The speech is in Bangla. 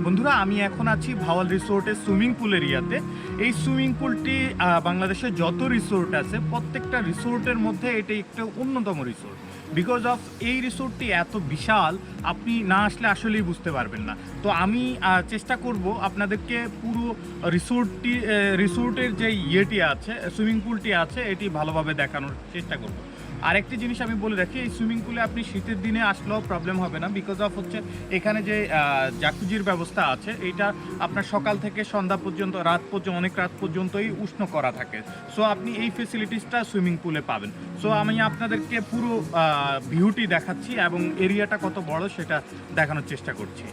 বন্ধুরা, আমি এখন আছি ভাওয়াল রিসোর্টের সুইমিং পুল এরিয়াতে। এই সুইমিং পুলটি বাংলাদেশের যত রিসোর্ট আছে প্রত্যেকটা রিসোর্টের মধ্যে এটি একটা অন্যতম রিসোর্ট। বিকজ অফ এই রিসোর্টটি এত বিশাল, আপনি না আসলে আসলেই বুঝতে পারবেন না। তো আমি চেষ্টা করব আপনাদেরকে পুরো রিসোর্টের যে ইয়েটি আছে, সুইমিং পুলটি আছে, এটি ভালোভাবে দেখানোর চেষ্টা করব। আরেকটি জিনিস আমি বলে রাখি, এই সুইমিং পুলে আপনি শীতের দিনে আসলেও প্রবলেম হবে না, বিকজ অফ হচ্ছে এখানে যে জাকুজির ব্যবস্থা আছে, এইটা আপনার সকাল থেকে সন্ধ্যা পর্যন্ত, অনেক রাত পর্যন্তই উষ্ণ করা থাকে। সো আপনি এই ফেসিলিটিসটা সুইমিং পুলে পাবেন। সো আমি আপনাদেরকে পুরো ভিউটি দেখাচ্ছি এবং এরিয়াটা কত বড় সেটা দেখানোর চেষ্টা করছি।